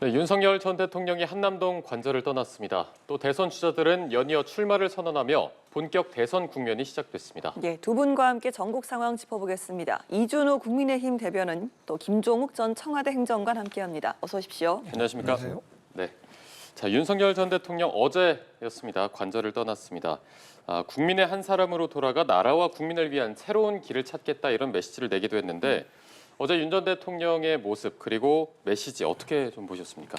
네, 윤석열 전 대통령이 한남동 관저를 떠났습니다. 또 대선 주자들은 연이어 출마를 선언하며 본격 대선 국면이 시작됐습니다. 예, 두 분과 함께 전국 상황 짚어보겠습니다. 이준우 국민의힘 대변인, 또 김종욱 전 청와대 행정관 함께합니다. 어서 오십시오. 안녕하십니까? 안녕하세요. 네. 자, 윤석열 전 대통령 어제였습니다. 관저를 떠났습니다. 국민의 한 사람으로 돌아가 나라와 국민을 위한 새로운 길을 찾겠다 이런 메시지를 내기도 했는데 어제 윤 전 대통령의 모습 그리고 메시지 어떻게 좀 보셨습니까?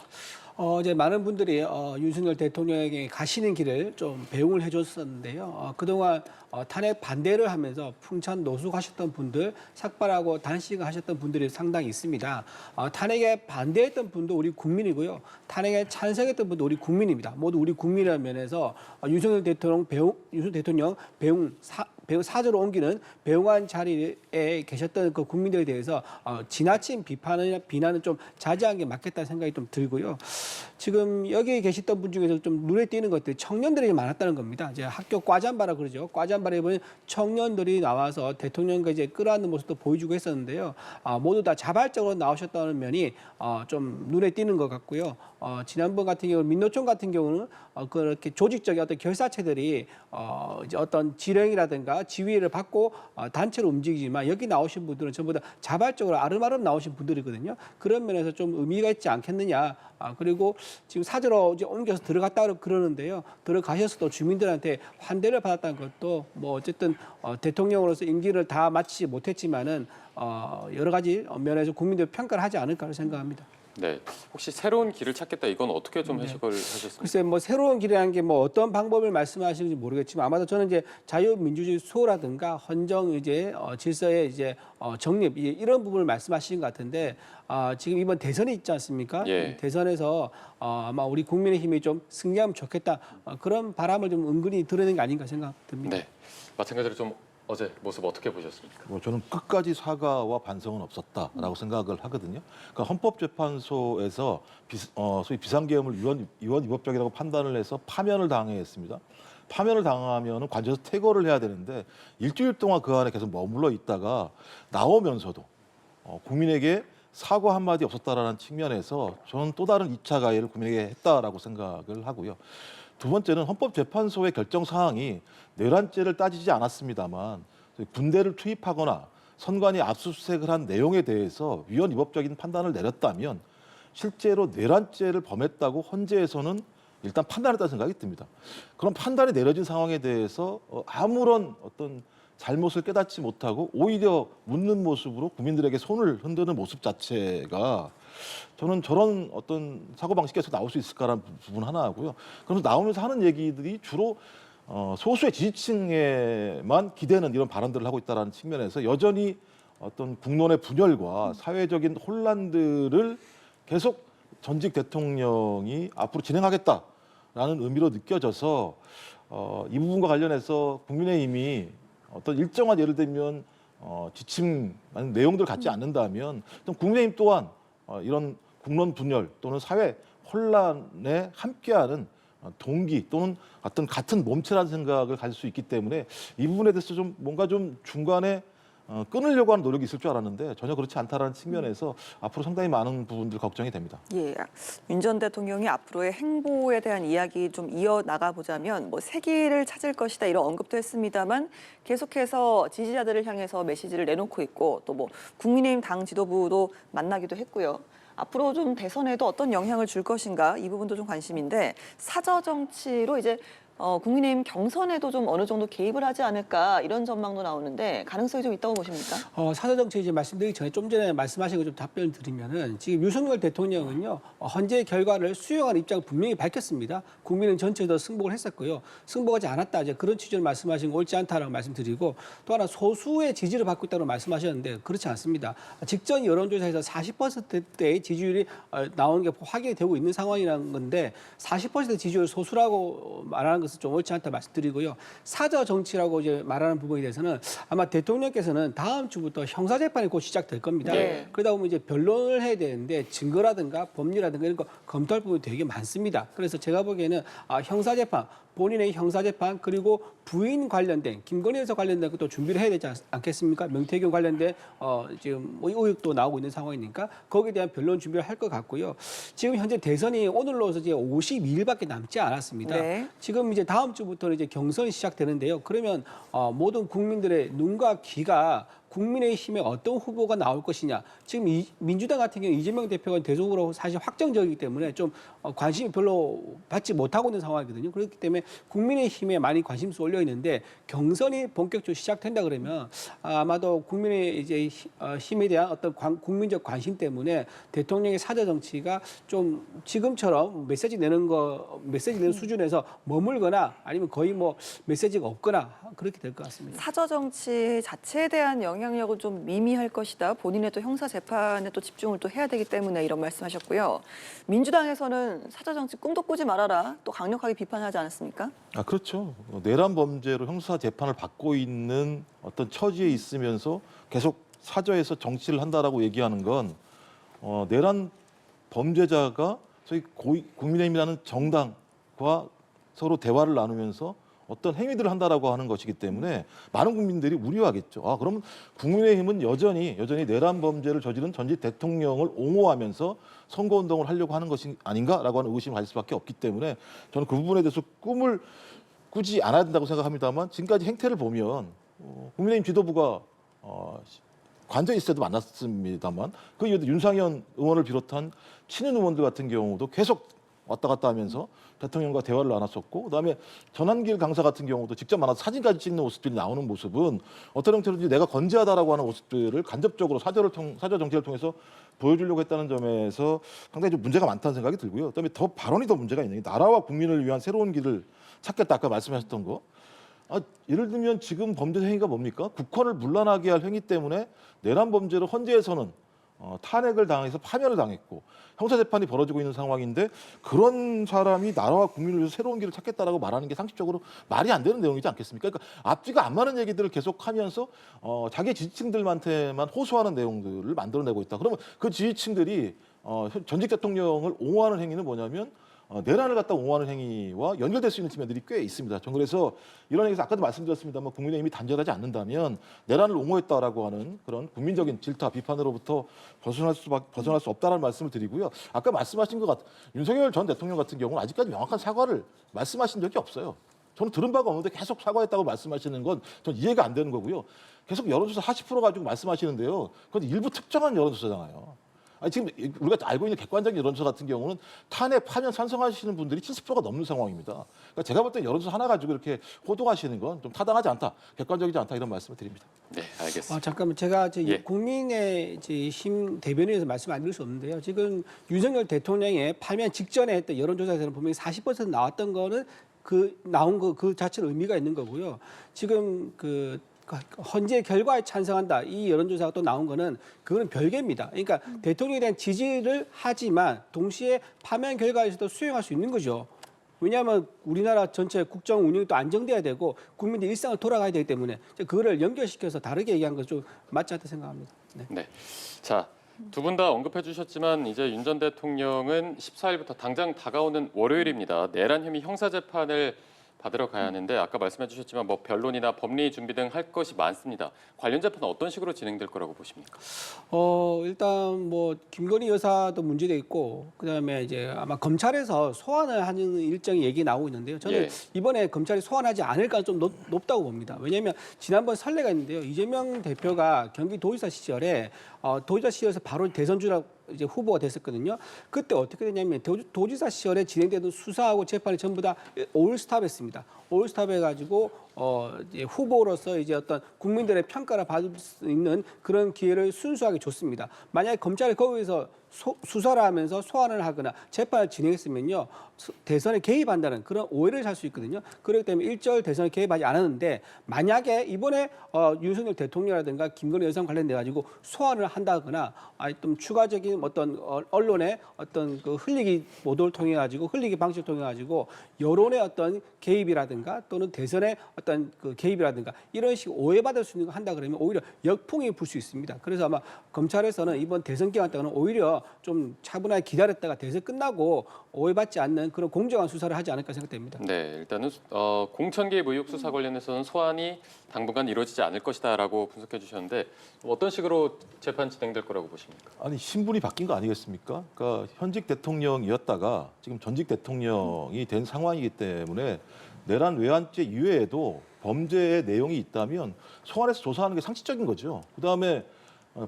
이제 많은 분들이 윤석열 대통령에게 가시는 길을 좀 배웅을 해줬었는데요. 그동안 탄핵 반대를 하면서 풍찬 노숙하셨던 분들, 삭발하고 단식하셨던 분들이 상당히 있습니다. 탄핵에 반대했던 분도 우리 국민이고요. 탄핵에 찬성했던 분도 우리 국민입니다. 모두 우리 국민이라는 면에서 윤석열 대통령 배웅 사저로 옮기는 배웅한 자리에 계셨던 그 국민들에 대해서 지나친 비난은 좀 자제한 게 맞겠다는 생각이 좀 들고요. 지금 여기 계셨던 분 중에서 좀 눈에 띄는 것들 청년들이 많았다는 겁니다. 이제 학교 과잠바라 그러죠. 과잠바에 보면 청년들이 나와서 대통령과 이제 끌어안는 모습도 보여주고 했었는데요. 모두 다 자발적으로 나오셨다는 면이 좀 눈에 띄는 것 같고요. 지난번 같은 경우 민노총 같은 경우는 그렇게 조직적인 어떤 결사체들이 이제 어떤 지령이라든가 지휘를 받고 단체로 움직이지만 여기 나오신 분들은 전부 다 자발적으로 아름아름 나오신 분들이거든요. 그런 면에서 좀 의미가 있지 않겠느냐. 그리고 지금 사저로 이제 옮겨서 들어갔다 그러는데요. 들어가셔서도 주민들한테 환대를 받았다는 것도 뭐 어쨌든 대통령으로서 임기를 다 마치지 못했지만은 여러 가지 면에서 국민들 평가를 하지 않을까 생각합니다. 네, 혹시 새로운 길을 찾겠다 이건 어떻게 좀 해석을 하셨습니까? 글쎄 뭐 새로운 길이라는 게 뭐 어떤 방법을 말씀하시는지 모르겠지만 아마도 저는 이제 자유민주주의 수호라든가 헌정 이제 질서의 이제 정립 이런 부분을 말씀하시는 것 같은데 지금 이번 대선이 있지 않습니까? 예. 대선에서 아마 우리 국민의힘이 좀 승리하면 좋겠다 그런 바람을 좀 은근히 드러낸 게 아닌가 생각됩니다. 네, 마찬가지로 좀 어제 모습 어떻게 보셨습니까? 저는 끝까지 사과와 반성은 없었다라고 생각을 하거든요. 그러니까 헌법재판소에서 소위 비상계엄을 위헌 위법적이라고 판단을 해서 파면을 당했습니다. 파면을 당하면 관저에서 퇴거를 해야 되는데 일주일 동안 그 안에 계속 머물러 있다가 나오면서도 국민에게 사과 한마디 없었다라는 측면에서 저는 또 다른 2차 가해를 국민에게 했다라고 생각을 하고요. 두 번째는 헌법재판소의 결정 사항이 내란죄를 따지지 않았습니다만 군대를 투입하거나 선관위 압수수색을 한 내용에 대해서 위헌 위법적인 판단을 내렸다면 실제로 내란죄를 범했다고 헌재에서는 일단 판단했다는 생각이 듭니다. 그런 판단이 내려진 상황에 대해서 아무런 어떤 잘못을 깨닫지 못하고 오히려 묻는 모습으로 국민들에게 손을 흔드는 모습 자체가 저는 저런 어떤 사고방식에서 나올 수 있을까라는 부분 하나 하고요. 그러면서 나오면서 하는 얘기들이 주로 소수의 지지층에만 기대는 이런 발언들을 하고 있다는 측면에서 여전히 어떤 국론의 분열과 사회적인 혼란들을 계속 전직 대통령이 앞으로 진행하겠다라는 의미로 느껴져서 이 부분과 관련해서 국민의힘이 어떤 일정한 예를 들면 지침 내용들 같지 않는다면 국민의힘 또한 이런 국론 분열 또는 사회 혼란에 함께하는 동기 또는 어떤 같은 몸체라는 생각을 가질 수 있기 때문에 이 부분에 대해서 좀 뭔가 좀 중간에 끊으려고 하는 노력이 있을 줄 알았는데 전혀 그렇지 않다라는 측면에서 앞으로 상당히 많은 부분들 걱정이 됩니다. 예, 윤 전 대통령이 앞으로의 행보에 대한 이야기 좀 이어나가 보자면 뭐 새 길을 찾을 것이다 이런 언급도 했습니다만 계속해서 지지자들을 향해서 메시지를 내놓고 있고 또 뭐 국민의힘 당 지도부도 만나기도 했고요. 앞으로 좀 대선에도 어떤 영향을 줄 것인가 이 부분도 좀 관심인데 사저 정치로 이제 국민의힘 경선에도 좀 어느 정도 개입을 하지 않을까 이런 전망도 나오는데 가능성이 좀 있다고 보십니까? 사저 정치 이제 말씀드리기 전에 좀 전에 말씀하신 거 좀 답변을 드리면은 지금 윤석열 대통령은요 헌재 결과를 수용하는 입장을 분명히 밝혔습니다. 국민은 전체도 승복을 했었고요. 승복하지 않았다 이제 그런 취지로 말씀하신 거 옳지 않다라고 말씀드리고 또 하나 소수의 지지를 받고 있다고 말씀하셨는데 그렇지 않습니다. 직전 여론조사에서 40%대의 지지율이 나오는 게 확인이 되고 있는 상황이라는 건데 40% 지지율 소수라고 말하는 것은 좀 옳지 않다 말씀드리고요. 사저 정치라고 이제 말하는 부분에 대해서는 아마 대통령께서는 다음 주부터 형사재판이 곧 시작될 겁니다. 네. 그러다 보면 이제 변론을 해야 되는데 증거라든가 법리라든가 이런 거 검토할 부분이 되게 많습니다. 그래서 제가 보기에는 형사재판 본인의 형사재판 그리고 부인 관련된 김건희 여사 관련된 것도 준비를 해야 되지 않겠습니까? 명태균 관련된 지금 뭐 의혹도 나오고 있는 상황이니까 거기에 대한 변론 준비를 할 것 같고요. 지금 현재 대선이 오늘로서 이제 52일밖에 남지 않았습니다. 네. 지금 이제 다음 주부터는 이제 경선이 시작되는데요. 그러면 모든 국민들의 눈과 귀가 국민의힘에 어떤 후보가 나올 것이냐. 지금 민주당 같은 경우 이재명 대표가 대선 후보로 사실 확정적이기 때문에 좀 관심이 별로 받지 못하고 있는 상황이거든요. 그렇기 때문에 국민의힘에 많이 관심이 쏠려 있는데 경선이 본격적으로 시작된다 그러면 아마도 국민의 이제 힘에 대한 어떤 국민적 관심 때문에 대통령의 사저 정치가 좀 지금처럼 메시지 내는 수준에서 머물거나 아니면 거의 뭐 메시지가 없거나 그렇게 될 것 같습니다. 사저 정치 자체에 대한 영향력은 좀 미미할 것이다. 본인의 또 형사 재판에 또 집중을 또 해야 되기 때문에 이런 말씀하셨고요. 민주당에서는 사저 정치 꿈도 꾸지 말아라. 또 강력하게 비판하지 않았습니까? 그렇죠. 내란 범죄로 형사 재판을 받고 있는 어떤 처지에 있으면서 계속 사저에서 정치를 한다라고 얘기하는 건 내란 범죄자가 저희 국민의힘이라는 정당과 서로 대화를 나누면서 어떤 행위들을 한다라고 하는 것이기 때문에 많은 국민들이 우려하겠죠. 그러면 국민의힘은 여전히 내란 범죄를 저지른 전직 대통령을 옹호하면서 선거운동을 하려고 하는 것이 아닌가라고 하는 의심을 가질 수밖에 없기 때문에 저는 그 부분에 대해서 꿈을 꾸지 않아야 된다고 생각합니다만 지금까지 행태를 보면 국민의힘 지도부가 관저 있을 때도 만났습니다만 그 이후에 윤상현 의원을 비롯한 친윤 의원들 같은 경우도 계속 왔다 갔다 하면서 대통령과 대화를 나눴었고 그다음에 전한길 강사 같은 경우도 직접 만나서 사진까지 찍는 모습들이 나오는 모습은 어떤 형태로든지 내가 건재하다라고 하는 모습들을 간접적으로 사저 정치를 통해서 보여주려고 했다는 점에서 상당히 좀 문제가 많다는 생각이 들고요. 그다음에 발언이 더 문제가 있는 게 나라와 국민을 위한 새로운 길을 찾겠다 아까 말씀하셨던 거. 예를 들면 지금 범죄 행위가 뭡니까? 국헌을 문란하게 할 행위 때문에 내란 범죄로 헌재에서는 탄핵을 당해서 파면을 당했고 형사재판이 벌어지고 있는 상황인데 그런 사람이 나라와 국민을 위해서 새로운 길을 찾겠다라고 말하는 게 상식적으로 말이 안 되는 내용이지 않겠습니까? 그러니까 앞뒤가 안 맞는 얘기들을 계속하면서 자기 지지층들한테만 호소하는 내용들을 만들어내고 있다. 그러면 그 지지층들이 전직 대통령을 옹호하는 행위는 뭐냐면 내란을 갖다 옹호하는 행위와 연결될 수 있는 측면들이 꽤 있습니다. 전 그래서 이런 얘기에서 아까도 말씀드렸습니다만 국민의힘이 단절하지 않는다면 내란을 옹호했다라고 하는 그런 국민적인 질타, 비판으로부터 벗어날 수 없다는 말씀을 드리고요. 아까 말씀하신 것 같은 윤석열 전 대통령 같은 경우는 아직까지 명확한 사과를 말씀하신 적이 없어요. 저는 들은 바가 없는데 계속 사과했다고 말씀하시는 건 전 이해가 안 되는 거고요. 계속 여론조사 40% 가지고 말씀하시는데요. 그건 일부 특정한 여론조사잖아요. 지금 우리가 알고 있는 객관적인 여론조사 같은 경우는 탄핵 파면 찬성하시는 분들이 70%가 넘는 상황입니다. 그러니까 제가 볼 때 여론조사 하나 가지고 이렇게 호도하시는 건 좀 타당하지 않다, 객관적이지 않다 이런 말씀을 드립니다. 네, 알겠습니다. 잠깐만 제가 예. 국민의 힘 대변인에서 말씀 안 드릴 수 없는데요. 지금 윤석열 대통령의 파면 직전에 했던 여론조사에서는 분명히 40% 나왔던 거는 나온 거 그 자체는 의미가 있는 거고요. 지금 헌재 결과에 찬성한다. 이 여론조사가 또 나온 거는 그거는 별개입니다. 그러니까 대통령에 대한 지지를 하지만 동시에 파면 결과에서도 수용할 수 있는 거죠. 왜냐하면 우리나라 전체 국정 운영이 또 안정돼야 되고 국민들 일상을 돌아가야 되기 때문에 그거를 연결시켜서 다르게 얘기한 건 좀 맞지 않다 생각합니다. 네. 네. 자, 두 분 다 언급해 주셨지만 이제 윤 전 대통령은 14일부터 당장 다가오는 월요일입니다. 내란 혐의 형사 재판을 받으러 가야 하는데 아까 말씀해 주셨지만 뭐 변론이나 법리 준비 등 할 것이 많습니다. 관련 재판은 어떤 식으로 진행될 거라고 보십니까? 일단 뭐 김건희 여사도 문제돼 있고 그다음에 이제 아마 검찰에서 소환을 하는 일정이 얘기 나오고 있는데요. 저는 이번에 검찰이 소환하지 않을 가능성이 좀 높다고 봅니다. 왜냐하면 지난번 선례가 있는데요. 이재명 대표가 경기도지사 시절에 도지사 시절에서 바로 대선주라 이제 후보가 됐었거든요. 그때 어떻게 됐냐면 도지사 시절에 진행되던 수사하고 재판이 전부 다 올스탑했습니다. 올스탑 해가지고 이제 후보로서 이제 어떤 국민들의 평가를 받을 수 있는 그런 기회를 순수하게 줬습니다. 만약에 검찰이 거기서 수사를 하면서 소환을 하거나 재판을 진행했으면요 대선에 개입한다는 그런 오해를 살 수 있거든요. 그렇기 때문에 일절 대선에 개입하지 않았는데 만약에 이번에 윤석열 대통령이라든가 김건희 여사 관련돼 가지고 소환을 한다거나 좀 추가적인 어떤 언론의 어떤 그 흘리기 보도를 통해 가지고 흘리기 방식을 통해 가지고 여론의 어떤 개입이라든가 또는 대선의 어떤 어떤 그 개입이라든가 이런 식 오해받을 수 있는 거 한다 그러면 오히려 역풍이 불 수 있습니다. 그래서 아마 검찰에서는 이번 대선 기간 동안은 오히려 좀 차분하게 기다렸다가 대선 끝나고 오해받지 않는 그런 공정한 수사를 하지 않을까 생각됩니다. 네, 일단은 공천 개입 의혹 수사 관련해서는 소환이 당분간 이루어지지 않을 것이다라고 분석해 주셨는데 어떤 식으로 재판 진행될 거라고 보십니까? 아니 신분이 바뀐 거 아니겠습니까? 그러니까 현직 대통령이었다가 지금 전직 대통령이 된 상황이기 때문에 내란 외환죄 이외에도 범죄의 내용이 있다면 소환해서 조사하는 게 상식적인 거죠. 그다음에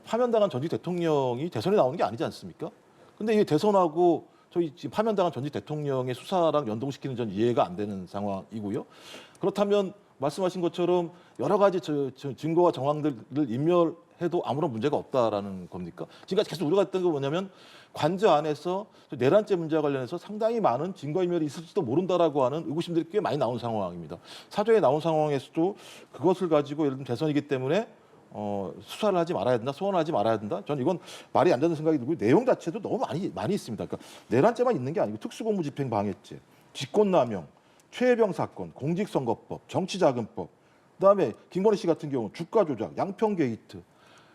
파면당한 전직 대통령이 대선에 나오는 게 아니지 않습니까? 근데 이 대선하고 저희 지금 파면당한 전직 대통령의 수사랑 연동시키는 전 이해가 안 되는 상황이고요. 그렇다면 말씀하신 것처럼 여러 가지 증거와 정황들을 인멸해도 아무런 문제가 없다라는 겁니까? 지금까지 계속 우려가 했던 게 뭐냐면 관저 안에서 내란죄 문제와 관련해서 상당히 많은 증거인멸이 있을지도 모른다라고 하는 의구심들이 꽤 많이 나온 상황입니다. 사조에 나온 상황에서도 그것을 가지고 예를 들면 대선이기 때문에 수사를 하지 말아야 된다, 소환을 하지 말아야 된다. 저는 이건 말이 안 되는 생각이 들고 내용 자체도 너무 많이 있습니다. 그러니까 내란죄만 있는 게 아니고 특수공무집행 방해죄, 직권남용, 최혜병 사건, 공직선거법, 정치자금법, 그다음에 김건희 씨 같은 경우는 주가 조작, 양평 게이트.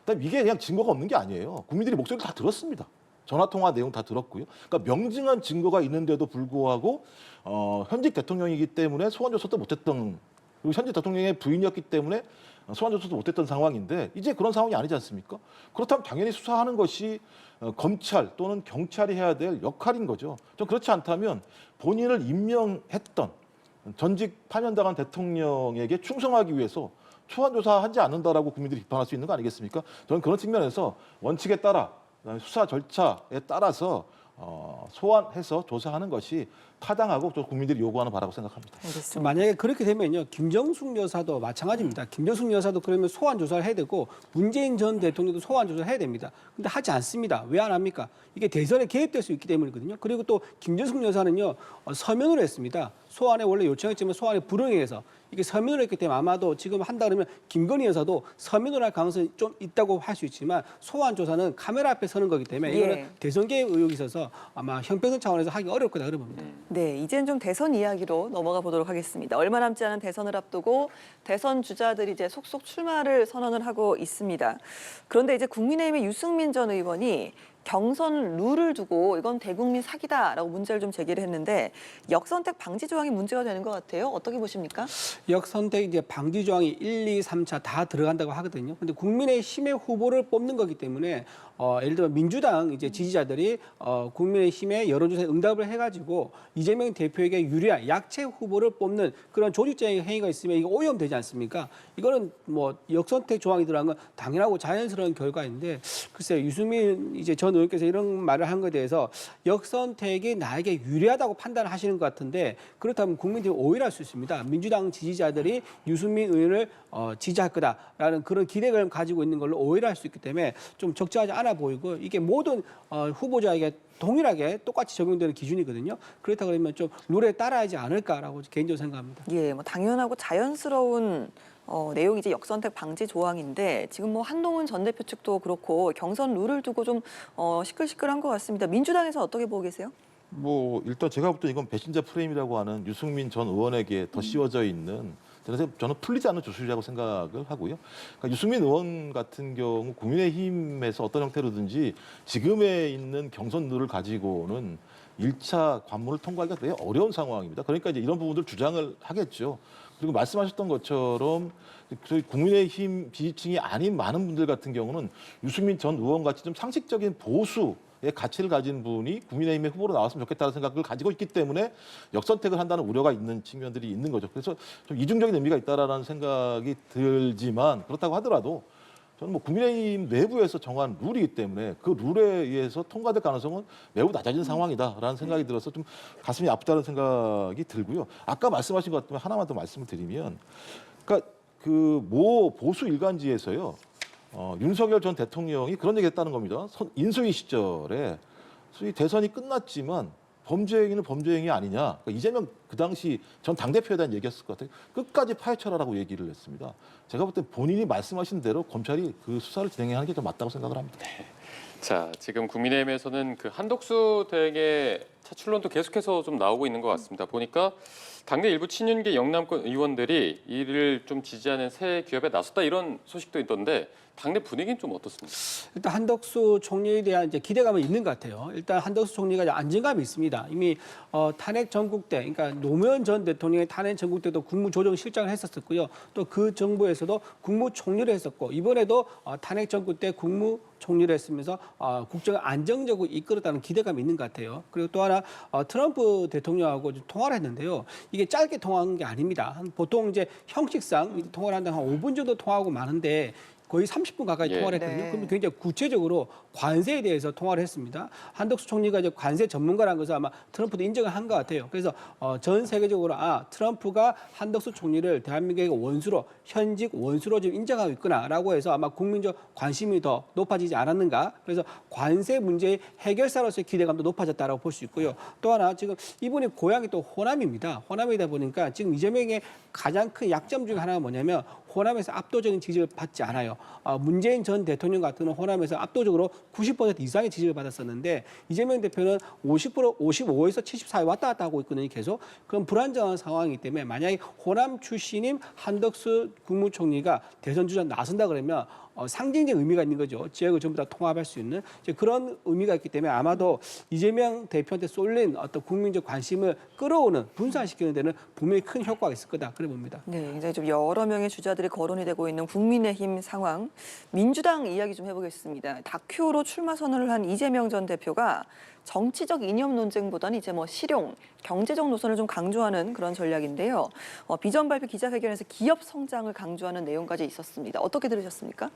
그다음에 이게 그냥 증거가 없는 게 아니에요. 국민들이 목소리를 다 들었습니다. 전화 통화 내용 다 들었고요. 그러니까 명증한 증거가 있는데도 불구하고 현직 대통령이기 때문에 소환 조사도 못했던, 그리고 현직 대통령의 부인이었기 때문에 소환 조사도 못했던 상황인데 이제 그런 상황이 아니지 않습니까? 그렇다면 당연히 수사하는 것이 검찰 또는 경찰이 해야 될 역할인 거죠. 좀 그렇지 않다면 본인을 임명했던 전직 파면당한 대통령에게 충성하기 위해서 소환 조사하지 않는다라고 국민들이 비판할 수 있는 거 아니겠습니까? 저는 그런 측면에서 원칙에 따라 그다음에 수사 절차에 따라서 소환해서 조사하는 것이 타당하고 또 국민들이 요구하는 바라고 생각합니다. 알겠습니다. 만약에 그렇게 되면요, 김정숙 여사도 마찬가지입니다. 김정숙 여사도 그러면 소환 조사를 해야 되고 문재인 전 대통령도 소환 조사를 해야 됩니다. 근데 하지 않습니다. 왜 안 합니까? 이게 대선에 개입될 수 있기 때문이거든요. 그리고 또 김정숙 여사는요, 서면으로 했습니다. 소환에 원래 요청했지만 소환에 불응해서 이게 서면으로 했기 때문에 아마도 지금 한다 그러면 김건희 여사도 서면으로 할 가능성이 좀 있다고 할 수 있지만 소환 조사는 카메라 앞에 서는 거기 때문에 이거는 예. 대선 개입 의혹이 있어서 아마 형평성 차원에서 하기 어려울 거다 그런 겁니다. 네, 이젠 좀 대선 이야기로 넘어가 보도록 하겠습니다. 얼마 남지 않은 대선을 앞두고 대선 주자들이 이제 속속 출마를 선언을 하고 있습니다. 그런데 이제 국민의힘의 유승민 전 의원이 경선 룰을 두고 이건 대국민 사기다라고 문제를 좀 제기를 했는데 역선택 방지 조항이 문제가 되는 것 같아요. 어떻게 보십니까? 역선택 이제 방지 조항이 1, 2, 3차 다 들어간다고 하거든요. 근데 국민의힘의 후보를 뽑는 거기 때문에 예를 들면 민주당 이제 지지자들이 국민의힘의 여론조사에 응답을 해가지고 이재명 대표에게 유리한 약체 후보를 뽑는 그런 조직적인 행위가 있으면 이거 오염되지 않습니까? 이거는 뭐 역선택 조항이 들어간 건 당연하고 자연스러운 결과인데 글쎄 유승민 이제 전 의원께서 이런 말을 한 것에 대해서 역선택이 나에게 유리하다고 판단을 하시는 것 같은데 그렇다면 국민들이 오해할 수 있습니다. 민주당 지지자들이 유승민 의원을 지지할 거다라는 그런 기대감을 가지고 있는 걸로 오해를 할 수 있기 때문에 좀 적절하지 않아 보이고 이게 모든 후보자에게 동일하게 똑같이 적용되는 기준이거든요. 그렇다 그러면 좀 룰에 따라야지 않을까라고 개인적으로 생각합니다. 예, 뭐 당연하고 자연스러운 내용이 이제 역선택 방지 조항인데 지금 뭐 한동훈 전 대표 측도 그렇고 경선 룰을 두고 좀 시끌시끌한 것 같습니다. 민주당에서 어떻게 보고 계세요? 뭐 일단 제가 볼 때 이건 배신자 프레임이라고 하는 유승민 전 의원에게 더 씌워져 있는, 그래서 저는 풀리지 않는 조술이라고 생각을 하고요. 그러니까 유승민 의원 같은 경우 국민의힘에서 어떤 형태로든지 지금에 있는 경선 룰을 가지고는 1차 관문을 통과하기가 되게 어려운 상황입니다. 그러니까 이제 이런 부분들 주장을 하겠죠. 그리고 말씀하셨던 것처럼 저희 국민의힘 지지층이 아닌 많은 분들 같은 경우는 유승민 전 의원 같이 좀 상식적인 보수의 가치를 가진 분이 국민의힘의 후보로 나왔으면 좋겠다는 생각을 가지고 있기 때문에 역선택을 한다는 우려가 있는 측면들이 있는 거죠. 그래서 좀 이중적인 의미가 있다라는 생각이 들지만 그렇다고 하더라도 저는 뭐 국민의힘 내부에서 정한 룰이기 때문에 그 룰에 의해서 통과될 가능성은 매우 낮아진 상황이다라는 생각이 들어서 좀 가슴이 아프다는 생각이 들고요. 아까 말씀하신 것 같으면 하나만 더 말씀을 드리면, 그러니까 그 모 보수 일간지에서요, 윤석열 전 대통령이 그런 얘기했다는 겁니다. 인수위 시절에 소위 대선이 끝났지만 범죄 행위는 범죄 행위 아니냐. 그러니까 이재명 그 당시 전 당대표에 대한 얘기였을 것 같아요. 끝까지 파헤쳐라라고 얘기를 했습니다. 제가 볼 때 본인이 말씀하신 대로 검찰이 그 수사를 진행하는 게 좀 맞다고 생각을 합니다. 자, 지금 국민의힘에서는 그 한독수 등의 차출론도 계속해서 좀 나오고 있는 것 같습니다. 보니까 당내 일부 친윤계 영남권 의원들이 이를 좀 지지하는 새 기업에 나섰다 이런 소식도 있던데 당내 분위기는 좀 어떻습니까? 일단 한덕수 총리에 대한 이제 기대감은 있는 것 같아요. 일단 한덕수 총리가 이제 안정감이 있습니다. 이미 탄핵 전국때, 그러니까 노무현 전 대통령의 탄핵 전국때도 국무조정실장을 했었고요. 또 그 정부에서도 국무총리를 했었고 이번에도 탄핵 전국 때 국무총리를 했으면서 국정을 안정적으로 이끌었다는 기대감이 있는 것 같아요. 그리고 또 하나 트럼프 대통령하고 좀 통화를 했는데요. 이게 짧게 통화한 게 아닙니다. 보통 이제 형식상 통화를 한다면 한 5분 정도 통화하고 마는데 거의 30분 가까이 예. 통화를 했거든요. 네. 그럼 굉장히 구체적으로 관세에 대해서 통화를 했습니다. 한덕수 총리가 이제 관세 전문가라는 것을 아마 트럼프도 인정을 한 것 같아요. 그래서 전 세계적으로 트럼프가 한덕수 총리를 대한민국의 원수로 현직 원수로 지금 인정하고 있구나라고 해서 아마 국민적 관심이 더 높아지지 않았는가. 그래서 관세 문제의 해결사로서의 기대감도 높아졌다라고 볼 수 있고요. 또 하나 지금 이분이 고향이 또 호남입니다. 호남이다 보니까 지금 이재명의 가장 큰 약점 중에 하나가 뭐냐면 호남에서 압도적인 지지를 받지 않아요. 문재인 전 대통령 같은 경우는 호남에서 압도적으로 90% 이상의 지지를 받았었는데 이재명 대표는 50%, 55에서 74에 왔다 갔다 하고 있거든요. 계속. 그럼 불안정한 상황이기 때문에 만약에 호남 출신인 한덕수 국무총리가 대선 주자 나선다 그러면 상징적 의미가 있는 거죠. 지역을 전부 다 통합할 수 있는 이제 그런 의미가 있기 때문에 아마도 이재명 대표한테 쏠린 어떤 국민적 관심을 끌어오는 분산시키는 데는 분명히 큰 효과가 있을 거다. 그래 봅니다. 네, 굉장히 좀 여러 명의 주자들이 거론이 되고 있는 국민의힘 상황. 민주당 이야기 좀 해보겠습니다. 다큐로 출마 선언을 한 이재명 전 대표가 정치적 이념 논쟁보다는 이제 실용, 경제적 노선을 좀 강조하는 그런 전략인데요. 비전 발표 기자회견에서 기업 성장을 강조하는 내용까지 있었습니다. 어떻게 들으셨습니까?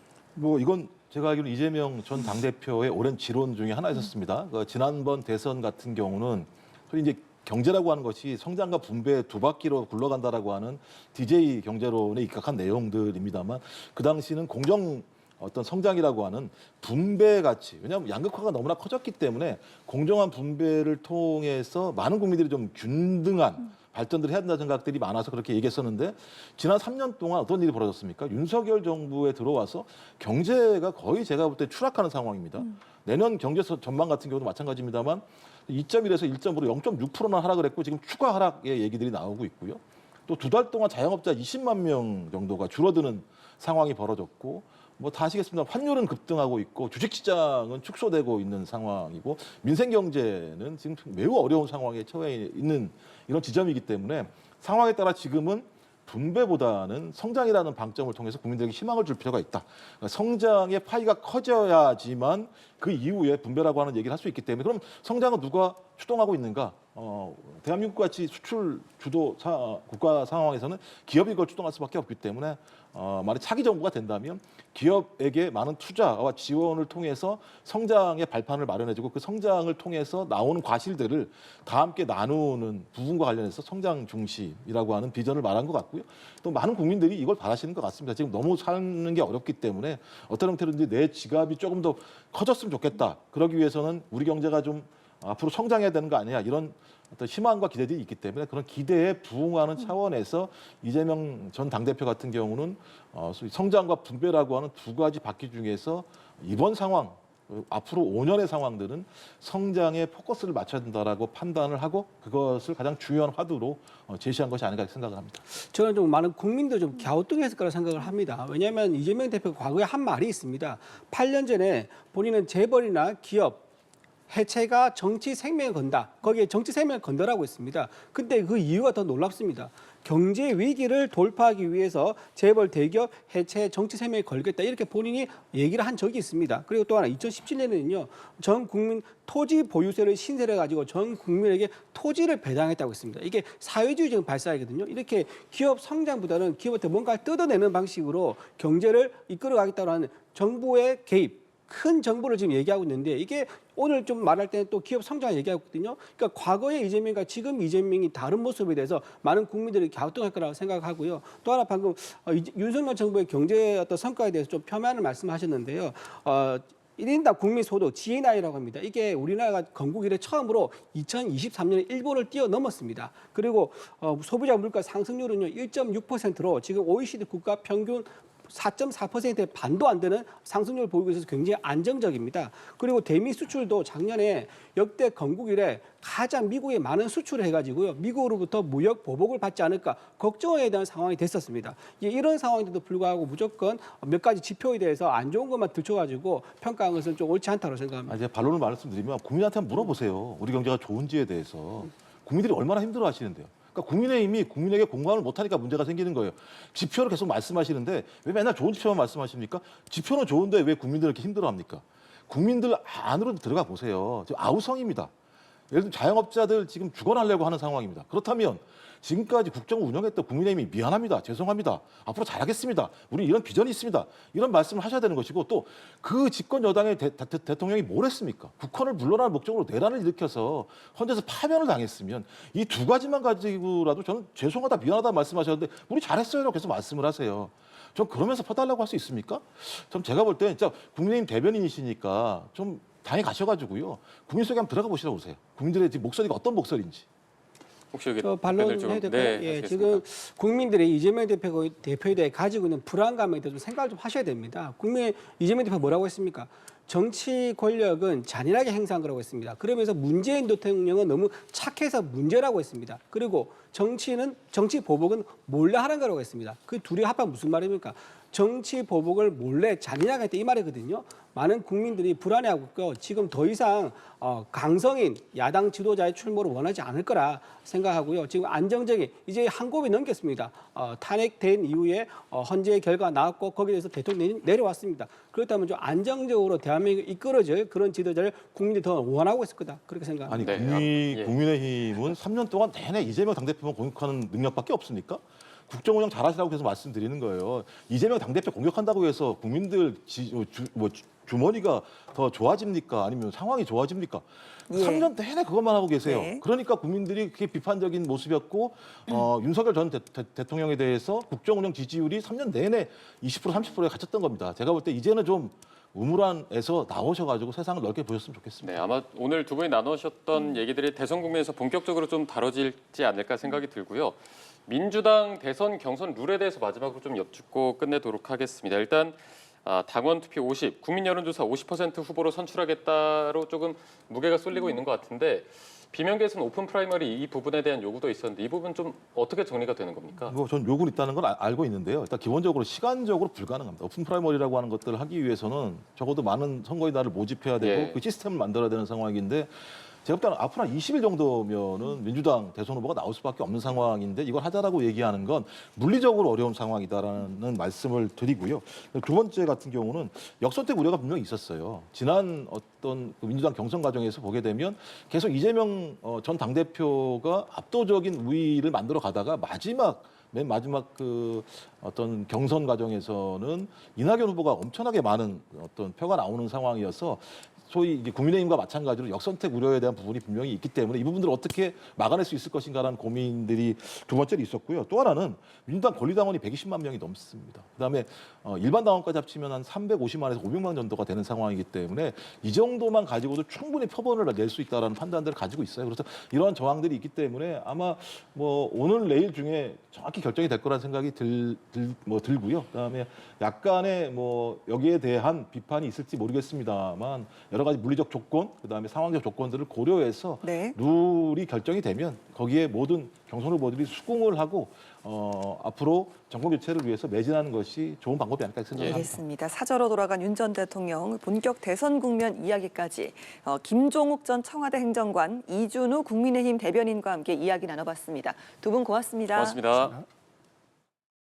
이건 제가 알기로 이재명 전 당대표의 오랜 지론 중에 하나였었습니다. 지난번 대선 같은 경우는 소위 이제 경제라고 하는 것이 성장과 분배 두 바퀴로 굴러간다라고 하는 DJ 경제론에 입각한 내용들입니다만 그 당시는 어떤 성장이라고 하는 분배 가치, 왜냐하면 양극화가 너무나 커졌기 때문에 공정한 분배를 통해서 많은 국민들이 좀 균등한 발전들을 해야 된다는 생각들이 많아서 그렇게 얘기했었는데 지난 3년 동안 어떤 일이 벌어졌습니까? 윤석열 정부에 들어와서 경제가 거의 제가 볼 때 추락하는 상황입니다. 내년 경제 전망 같은 경우도 마찬가지입니다만 2.1에서 1.5로 0.6%나 하락을 했고 지금 추가 하락의 얘기들이 나오고 있고요. 또 2달 동안 자영업자 20만 명 정도가 줄어드는 상황이 벌어졌고 다 아시겠습니다. 환율은 급등하고 있고 주식시장은 축소되고 있는 상황이고 민생경제는 지금 매우 어려운 상황에 처해 있는 이런 지점이기 때문에 상황에 따라 지금은 분배보다는 성장이라는 방점을 통해서 국민들에게 희망을 줄 필요가 있다. 그러니까 성장의 파이가 커져야지만 그 이후에 분배라고 하는 얘기를 할 수 있기 때문에 그럼 성장은 누가 추동하고 있는가? 대한민국 같이 수출 주도 국가 상황에서는 기업이 그걸 추동할 수밖에 없기 때문에 만약 차기 정부가 된다면 기업에게 많은 투자와 지원을 통해서 성장의 발판을 마련해주고 그 성장을 통해서 나오는 과실들을 다 함께 나누는 부분과 관련해서 성장 중심이라고 하는 비전을 말한 것 같고요. 또 많은 국민들이 이걸 바라시는 것 같습니다. 지금 너무 사는 게 어렵기 때문에 어떤 형태로든지 내 지갑이 조금 더 커졌으면 좋겠다. 그러기 위해서는 우리 경제가 좀 앞으로 성장해야 되는 거 아니냐 이런 어떤 희망과 기대들이 있기 때문에 그런 기대에 부응하는 차원에서 이재명 전 당대표 같은 경우는 성장과 분배라고 하는 두 가지 바퀴 중에서 이번 상황 앞으로 5년의 상황들은 성장에 포커스를 맞춰야 된다라고 판단을 하고 그것을 가장 중요한 화두로 제시한 것이 아닌가 생각을 합니다. 저는 좀 많은 국민도 좀 갸우뚱했을 거라 생각을 합니다. 왜냐하면 이재명 대표가 과거에 한 말이 있습니다. 8년 전에 본인은 재벌이나 기업 해체가 정치 생명을 건다. 거기에 정치 생명을 건다라고 했습니다. 근데 그 이유가 더 놀랍습니다. 경제 위기를 돌파하기 위해서 재벌 대기업 해체 정치 생명을 걸겠다. 이렇게 본인이 얘기를 한 적이 있습니다. 그리고 또 하나 2017년에는요. 전 국민 토지 보유세를 신설해 가지고 전 국민에게 토지를 배당했다고 했습니다. 이게 사회주의적인 발상이거든요. 이렇게 기업 성장보다는 기업한테 뭔가를 뜯어내는 방식으로 경제를 이끌어 가겠다고 하는 정부의 개입 큰 정보를 지금 얘기하고 있는데 이게 오늘 좀 말할 때는 또 기업 성장을 얘기하고 있거든요. 그러니까 과거의 이재명과 지금 이재명이 다른 모습에 대해서 많은 국민들이 갸우뚱할 거라고 생각하고요. 또 하나 방금 윤석열 정부의 경제 어떤 성과에 대해서 좀 폄하하는 말씀하셨는데요. 1인당 국민 소득 GNI라고 합니다. 이게 우리나라가 건국 이래 처음으로 2023년에 일본을 뛰어넘었습니다. 그리고 소비자 물가 상승률은요 1.6%로 지금 OECD 국가 평균 4.4%의 반도 안 되는 상승률을 보이고 있어서 굉장히 안정적입니다. 그리고 대미 수출도 작년에 역대 건국 이래 가장 미국에 많은 수출을 해가지고요. 미국으로부터 무역 보복을 받지 않을까 걱정에 대한 상황이 됐었습니다. 이런 상황인데도 불구하고 무조건 몇 가지 지표에 대해서 안 좋은 것만 들춰가지고 평가한 것은 좀 옳지 않다고 생각합니다. 이제 반론을 말씀드리면 국민한테 한번 물어보세요. 우리 경제가 좋은지에 대해서. 국민들이 얼마나 힘들어 하시는데요. 그러니까 국민의힘이 국민에게 공감을 못하니까 문제가 생기는 거예요. 지표를 계속 말씀하시는데 왜 맨날 좋은 지표만 말씀하십니까? 지표는 좋은데 왜 국민들 이렇게 힘들어합니까? 국민들 안으로 들어가 보세요. 지금 아우성입니다. 예를 들면 자영업자들 지금 죽어나려고 하는 상황입니다. 그렇다면 지금까지 국정을 운영했던 국민의힘이 미안합니다. 죄송합니다. 앞으로 잘하겠습니다. 우리 이런 비전이 있습니다. 이런 말씀을 하셔야 되는 것이고 또 그 집권 여당의 대통령이 뭘 했습니까? 국헌을 물러날 목적으로 내란을 일으켜서 헌재에서 파면을 당했으면 이 두 가지만 가지고라도 저는 죄송하다 미안하다 말씀하셨는데 우리 잘했어요라고 계속 말씀을 하세요. 전 그러면서 퍼달라고 할 수 있습니까? 좀 제가 볼 때 진짜 국민의힘 대변인이시니까 좀 당에 가셔가지고요. 국민 속에 한번 들어가 보시라고 그러세요. 국민들의 지금 목소리가 어떤 목소리인지. 혹시 여기 반론을 좀- 해야 될까요? 네, 예, 하시겠습니까? 지금 국민들이 이재명 대표에 대해 가지고 있는 불안감에 대해서 좀 생각을 좀 하셔야 됩니다. 이재명 대표 뭐라고 했습니까? 정치 권력은 잔인하게 행사한 거라고 했습니다. 그러면서 문재인 대통령은 너무 착해서 문제라고 했습니다. 그리고 정치 보복은 몰래 하는 거라고 했습니다. 그 둘이 합하면 무슨 말입니까? 정치 보복을 몰래 잔인하게 했다 이 말이거든요. 많은 국민들이 불안해하고 있고 지금 더 이상 강성인 야당 지도자의 출마를 원하지 않을 거라 생각하고요. 지금 안정적인 이제 한 곱이 넘겼습니다. 탄핵된 이후에 헌재 결과가 나왔고 거기에 대해서 대통령이 내려왔습니다. 그렇다면 좀 안정적으로 대한민국을 이끌어줄 그런 지도자를 국민들이 더 원하고 있을 거다. 그렇게 생각합니다. 아니 예. 국민의힘은 3년 동안 내내 이재명 당대표만 공격하는 능력밖에 없습니까? 국정 운영 잘하시라고 계속 말씀드리는 거예요. 이재명 당대표 공격한다고 해서 국민들 주머니가 더 좋아집니까? 아니면 상황이 좋아집니까? 예. 3년 내내 그것만 하고 계세요. 네. 그러니까 국민들이 그게 비판적인 모습이었고 윤석열 전 대통령에 대해서 국정 운영 지지율이 3년 내내 20% 30%에 갇혔던 겁니다. 제가 볼 때 이제는 좀 우물안에서 나오셔가지고 세상을 넓게 보셨으면 좋겠습니다. 네, 아마 오늘 두 분이 나누셨던 얘기들이 대선 국면에서 본격적으로 좀 다뤄지지 않을까 생각이 들고요. 민주당 대선 경선 룰에 대해서 마지막으로 좀 여쭙고 끝내도록 하겠습니다. 일단 당원 투표 50, 국민 여론조사 50% 후보로 선출하겠다로 조금 무게가 쏠리고 있는 것 같은데 비명계에서는 오픈 프라이머리 이 부분에 대한 요구도 있었는데 이 부분 좀 어떻게 정리가 되는 겁니까? 전 요구는 있다는 걸 알고 있는데요. 일단 기본적으로 시간적으로 불가능합니다. 오픈 프라이머리라고 하는 것들을 하기 위해서는 적어도 많은 선거인단을 모집해야 되고 예. 그 시스템을 만들어야 되는 상황인데 제가 볼 때는 앞으로 한 20일 정도면은 민주당 대선 후보가 나올 수밖에 없는 상황인데 이걸 하자라고 얘기하는 건 물리적으로 어려운 상황이다라는 말씀을 드리고요. 두 번째 같은 경우는 역선택 우려가 분명히 있었어요. 지난 어떤 그 민주당 경선 과정에서 보게 되면 계속 이재명 전 당대표가 압도적인 우위를 만들어 가다가 맨 마지막 그 어떤 경선 과정에서는 이낙연 후보가 엄청나게 많은 어떤 표가 나오는 상황이어서 소위 이제 국민의힘과 마찬가지로 역선택 우려에 대한 부분이 분명히 있기 때문에 이 부분들을 어떻게 막아낼 수 있을 것인가라는 고민들이 두 번째로 있었고요. 또 하나는 민주당 권리당원이 120만 명이 넘습니다. 그다음에 일반 당원까지 합치면 한 350만에서 500만 정도가 되는 상황이기 때문에 이 정도만 가지고도 충분히 표본을 낼 수 있다라는 판단들을 가지고 있어요. 그래서 이러한 저항들이 있기 때문에 아마 뭐 오늘 내일 중에 정확히 결정이 될 거라는 생각이 들고요. 그다음에 약간의 뭐 여기에 대한 비판이 있을지 모르겠습니다만 여러 가지 물리적 조건, 그다음에 상황적 조건들을 고려해서 네. 룰이 결정이 되면 거기에 모든 경선 후보들이 수긍을 하고 앞으로 정권 교체를 위해서 매진하는 것이 좋은 방법이 아닐까 생각합니다. 알겠습니다. 사저로 돌아간 윤 전 대통령 본격 대선 국면 이야기까지 김종욱 전 청와대 행정관, 이준우 국민의힘 대변인과 함께 이야기 나눠봤습니다. 두 분 고맙습니다. 고맙습니다.